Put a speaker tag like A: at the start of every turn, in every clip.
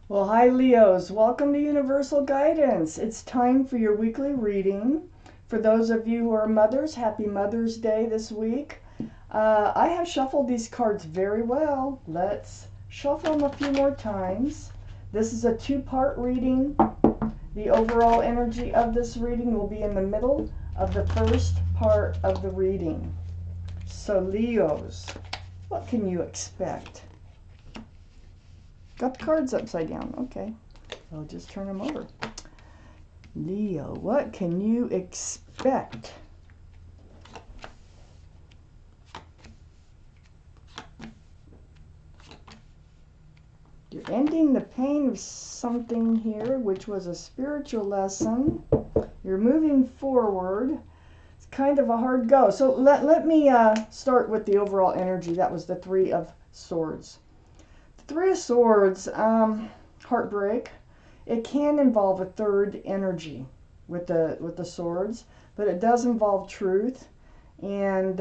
A: Well, hi Leos. Welcome to Universal Guidance. It's time for your weekly reading. For those of you who are mothers, happy Mother's Day this week. I have shuffled these cards very well. Let's shuffle them a few more times. This is a two-part reading. The overall energy of this reading will be in the middle of the first part of the reading. So Leos, what can you expect? Got the cards upside down. Okay. I'll just turn them over. Leo, what can you expect? You're ending the pain of something here, which was a spiritual lesson. You're moving forward. It's kind of a hard go. So let me start with the overall energy. That was the Three of Swords. Three of Swords, heartbreak. It can involve a third energy with the swords, but it does involve truth and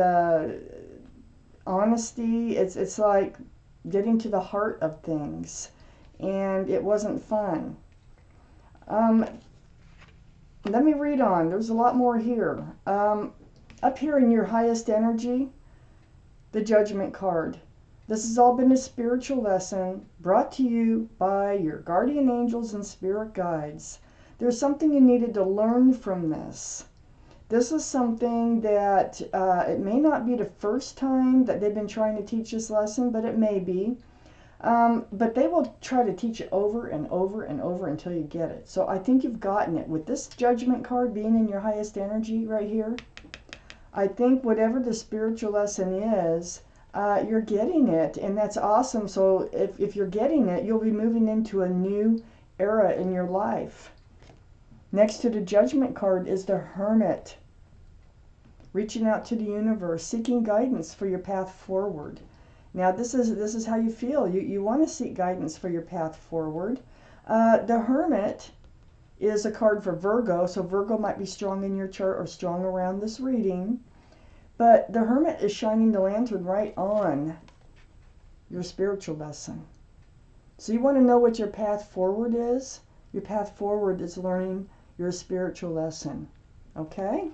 A: honesty. It's like getting to the heart of things, and it wasn't fun. Let me read on. There's a lot more here. Up here in your highest energy, the Judgment card. This has all been a spiritual lesson brought to you by your guardian angels and spirit guides. There's something you needed to learn from this. This is something that it may not be the first time that they've been trying to teach this lesson, but it may be. But they will try to teach it over and over and over until you get it. So I think you've gotten it. With this Judgment card being in your highest energy right here, I think whatever the spiritual lesson is, you're getting it, and that's awesome. So if you're getting it, you'll be moving into a new era in your life. Next to the Judgment card is the Hermit, reaching out to the universe, seeking guidance for your path forward. Now this is how you feel. You want to seek guidance for your path forward. The Hermit is a card for Virgo, so Virgo might be strong in your chart or strong around this reading. But the Hermit is shining the lantern right on your spiritual lesson. So you want to know what your path forward is? Your path forward is learning your spiritual lesson. Okay?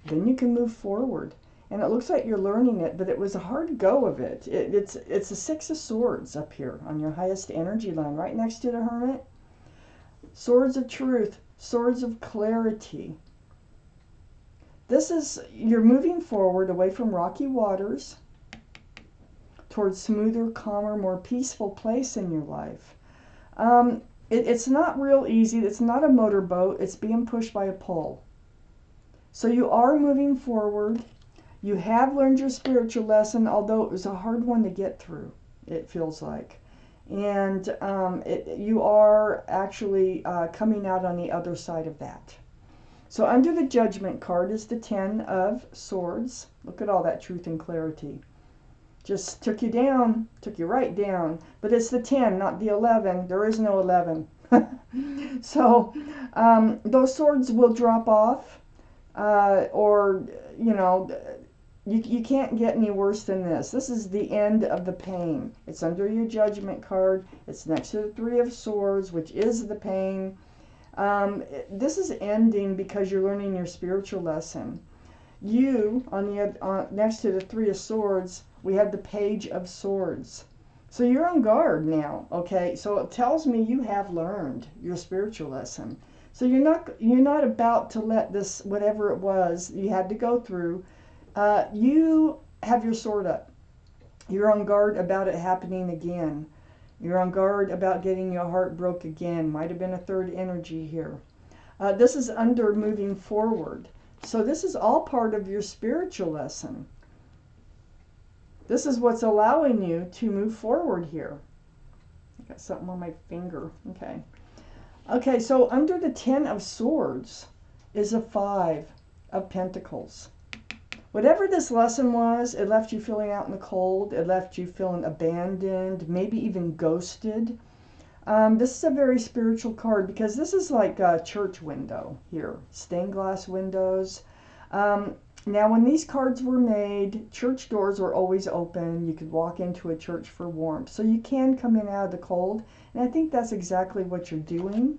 A: Then you can move forward. And it looks like you're learning it, but it was a hard go of it. It's a Six of Swords up here on your highest energy line, right next to the Hermit. Swords of truth, swords of clarity. This is, you're moving forward away from rocky waters towards smoother, calmer, more peaceful place in your life. It's not real easy. It's not a motorboat. It's being pushed by a pole. So you are moving forward. You have learned your spiritual lesson, although it was a hard one to get through, it feels like. And you are actually coming out on the other side of that. So under the Judgment card is the Ten of Swords. Look at all that truth and clarity. Just took you down, took you right down. But it's the 10, not the 11. There is no 11. So those swords will drop off. Or, you know, you can't get any worse than this. This is the end of the pain. It's under your Judgment card. It's next to the Three of Swords, which is the pain. This is ending because you're learning your spiritual lesson. You, next to the Three of Swords, we have the Page of Swords. So you're on guard now, okay? So it tells me you have learned your spiritual lesson. So you're not about to let this, whatever it was you had to go through, you have your sword up. You're on guard about it happening again. You're on guard about getting your heart broke again. Might have been a third energy here. This is under moving forward. So this is all part of your spiritual lesson. This is what's allowing you to move forward here. I got something on my finger. Okay. Okay, so under the Ten of Swords is a Five of Pentacles. Whatever this lesson was, it left you feeling out in the cold. It left you feeling abandoned, maybe even ghosted. This is a very spiritual card because this is like a church window here. Stained glass windows. Now, when these cards were made, church doors were always open. You could walk into a church for warmth. So you can come in out of the cold. And I think that's exactly what you're doing.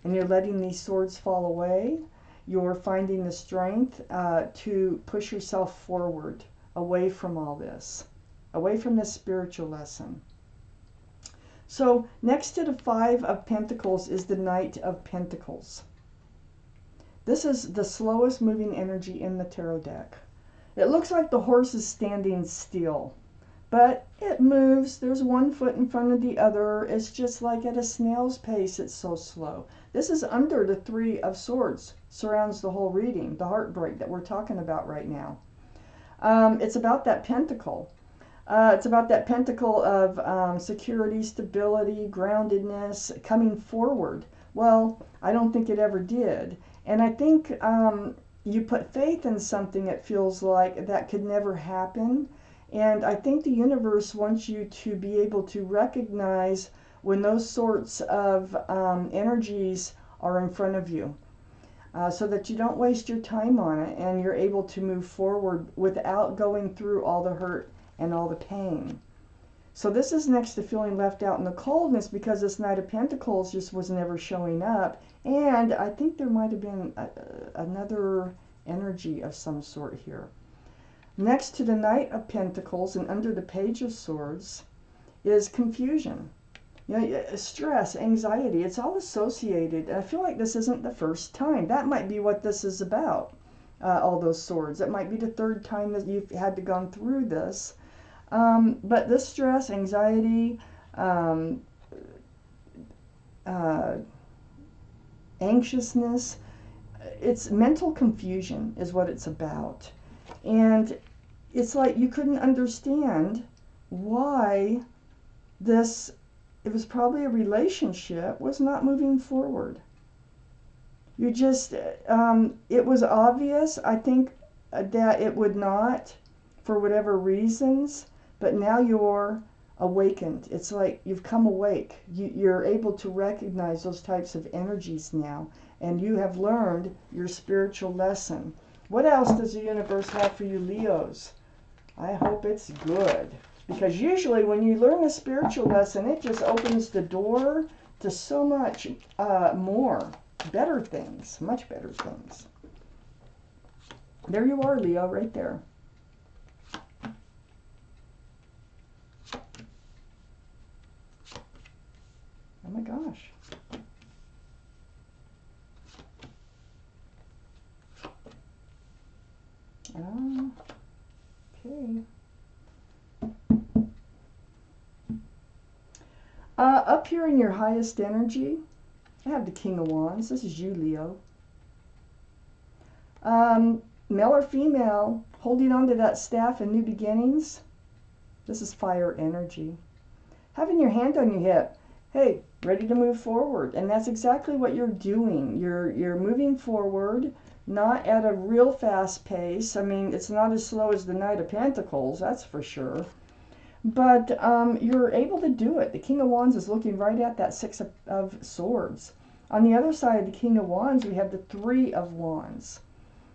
A: And you're letting these swords fall away. You're finding the strength to push yourself forward, away from all this, away from this spiritual lesson. So next to the Five of Pentacles is the Knight of Pentacles. This is the slowest moving energy in the tarot deck. It looks like the horse is standing still, but it moves. There's one foot in front of the other. It's just like at a snail's pace. It's so slow. This is under the Three of Swords, surrounds the whole reading, the heartbreak that we're talking about right now. It's about that pentacle. It's about that pentacle of security, stability, groundedness, coming forward. Well, I don't think it ever did. And I think you put faith in something, it feels like, that could never happen. And I think the universe wants you to be able to recognize when those sorts of energies are in front of you, so that you don't waste your time on it and you're able to move forward without going through all the hurt and all the pain. So this is next to feeling left out in the coldness, because this Knight of Pentacles just was never showing up. And I think there might have been another energy of some sort here. Next to the Knight of Pentacles and under the Page of Swords is confusion. You know, stress, anxiety, it's all associated. I feel like this isn't the first time. That might be what this is about, all those swords. It might be the third time that you've had to gone through this. But this stress, anxiety, anxiousness, it's mental confusion is what it's about. And it's like you couldn't understand why this, it was probably a relationship, was not moving forward. You just, it was obvious, I think, that it would not, for whatever reasons, but now you're awakened. It's like you've come awake. You're able to recognize those types of energies now, and you have learned your spiritual lesson. What else does the universe have for you, Leos? I hope it's good, because usually when you learn a spiritual lesson, it just opens the door to so much more, better things, much better things. There you are, Leo, right there. Oh my gosh. Okay. Up here in your highest energy, I have the King of Wands. This is you, Leo. Male or female, holding on to that staff in new beginnings. This is fire energy. Having your hand on your hip. Hey, ready to move forward. And that's exactly what you're doing. You're moving forward, not at a real fast pace. I mean, it's not as slow as the Knight of Pentacles, that's for sure. But you're able to do it. The King of Wands is looking right at that Six of Swords. On the other side of the King of Wands, we have the Three of Wands.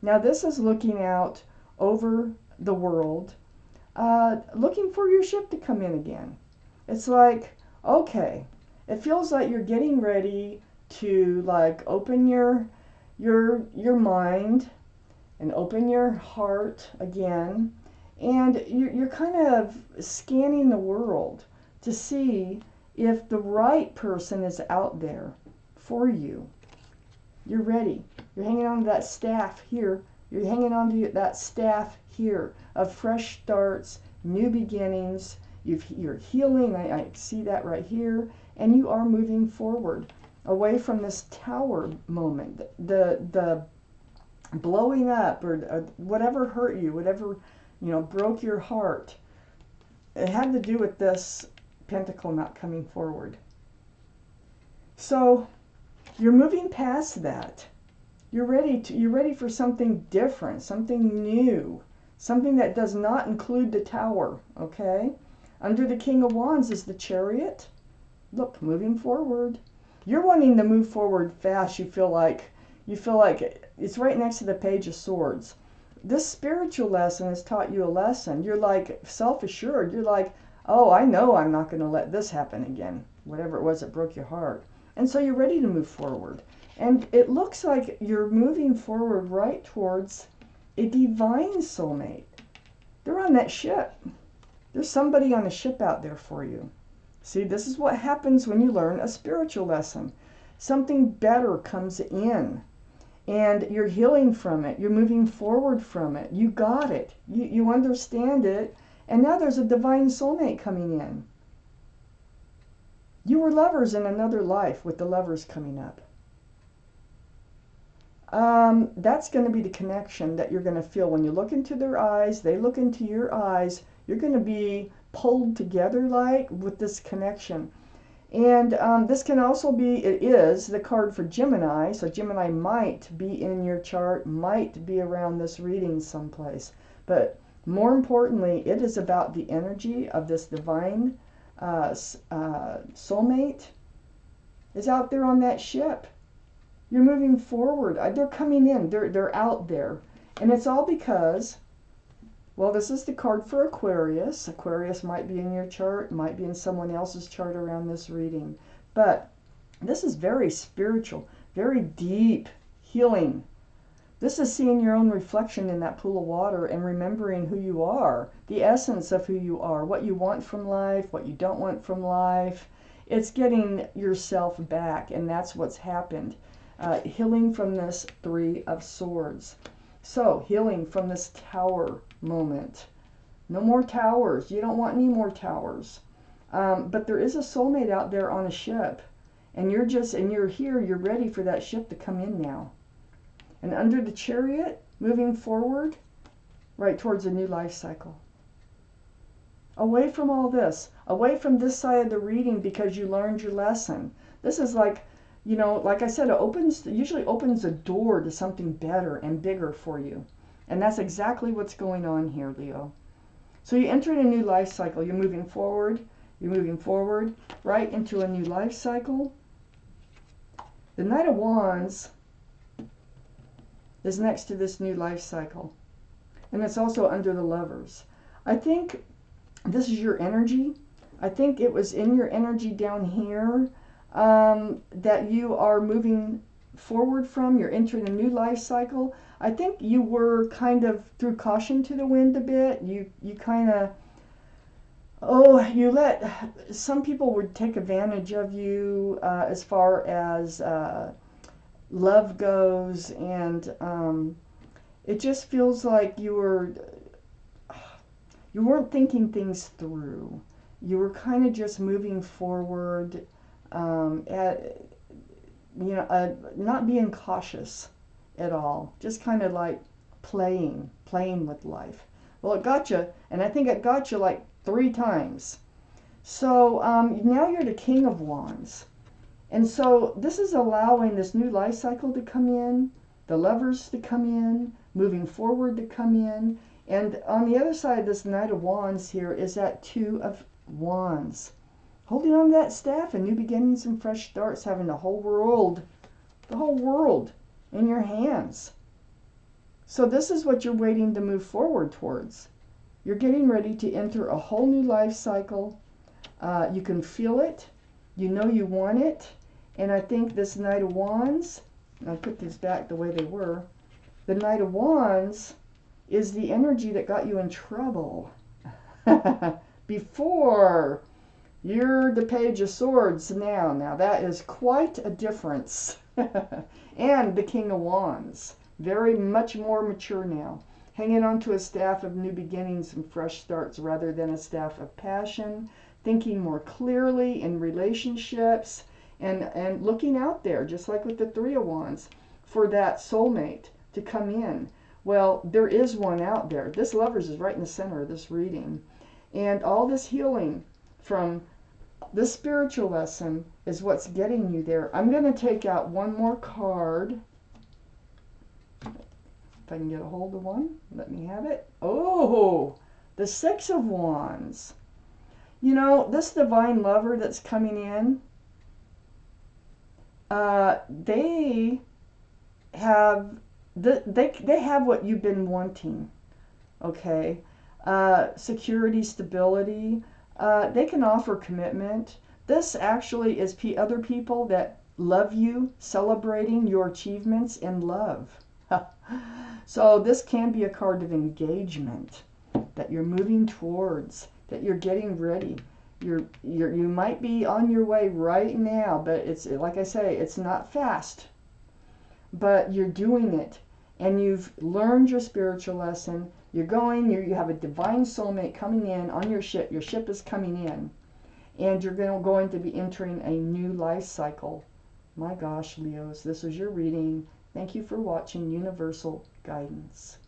A: Now, this is looking out over the world, looking for your ship to come in again. It's like, okay, it feels like you're getting ready to like open your mind and open your heart again, and you're kind of scanning the world to see if the right person is out there for you. You're ready. You're hanging on to that staff here. You're hanging on to that staff here of fresh starts, new beginnings. You're healing. I see that right here. And you are moving forward away from this tower moment, the blowing up or whatever hurt you, whatever, you know, broke your heart. It had to do with this pentacle not coming forward. So you're moving past that. You're ready for something different, something new, something that does not include the tower, okay? Under the King of Wands is the Chariot. Look, moving forward. You're wanting to move forward fast. You feel like it's right next to the Page of Swords. this spiritual lesson has taught you a lesson. You're like self-assured. You're like, oh, I know I'm not going to let this happen again, whatever it was that broke your heart. And so you're ready to move forward. And it looks like you're moving forward right towards a divine soulmate. They're on that ship. There's somebody on a ship out there for you. See, this is what happens when you learn a spiritual lesson. Something better comes in, and you're healing from it. You're moving forward from it. You got it. You understand it. And now there's a divine soulmate coming in. You were lovers in another life with the lovers coming up. That's going to be the connection that you're going to feel when you look into their eyes, they look into your eyes. You're going to be pulled together like with this connection. And this can also be, it is the card for Gemini. So Gemini might be in your chart, might be around this reading someplace. But more importantly, it is about the energy of this divine soulmate is out there on that ship. You're moving forward. They're coming in. They're out there. And it's all because, well, this is the card for Aquarius. Aquarius might be in your chart, might be in someone else's chart around this reading. But this is very spiritual, very deep healing. This is seeing your own reflection in that pool of water and remembering who you are, the essence of who you are, what you want from life, what you don't want from life. It's getting yourself back, and that's what's happened. Healing from this Three of Swords. So, healing from this tower moment. No more towers. You don't want any more towers. But there is a soulmate out there on a ship. And you're here, you're ready for that ship to come in now. And under the Chariot, moving forward, right towards a new life cycle. Away from all this. Away from this side of the reading because you learned your lesson. This is like, you know, like I said, it usually opens a door to something better and bigger for you. And that's exactly what's going on here, Leo. So you enter in a new life cycle. You're moving forward, right into a new life cycle. The Knight of Wands is next to this new life cycle. And it's also under the Lovers. I think this is your energy. I think it was in your energy down here that you are moving forward from. You're entering a new life cycle. I think you were kind of threw caution to the wind a bit. You kind of, you let, some people would take advantage of you as far as love goes, and it just feels like you weren't thinking things through. You were kind of just moving forward, not being cautious at all, just kind of like playing with life. Well, it got you, and I think it got you like 3 times. So now you're the King of Wands. And so this is allowing this new life cycle to come in, the Lovers to come in, moving forward to come in. And on the other side of this Knight of Wands here is that Two of Wands. Holding on to that staff and new beginnings and fresh starts, having the whole world in your hands. So this is what you're waiting to move forward towards. You're getting ready to enter a whole new life cycle. You can feel it. You know you want it. And I think this Knight of Wands, I'll put these back the way they were. The Knight of Wands is the energy that got you in trouble. Before, you're the Page of Swords now. Now that is quite a difference. And the King of Wands. Very much more mature now. Hanging on to a staff of new beginnings and fresh starts rather than a staff of passion. Thinking more clearly in relationships. And looking out there, just like with the Three of Wands, for that soulmate to come in. Well, there is one out there. This Lovers is right in the center of this reading. And all this healing from this spiritual lesson is what's getting you there. I'm going to take out one more card. If I can get a hold of one, let me have it. Oh, the Six of Wands. You know, this divine lover that's coming in, they have what you've been wanting, okay? Security, stability. They can offer commitment. This actually is other people that love you, celebrating your achievements in love. So this can be a card of engagement that you're moving towards, that you're getting ready. You might be on your way right now, but it's like I say, it's not fast. But you're doing it, and you've learned your spiritual lesson. You're going. You have a divine soulmate coming in on your ship. Your ship is coming in, and you're going to be entering a new life cycle. My gosh, Leos, this was your reading. Thank you for watching Universal Guidance.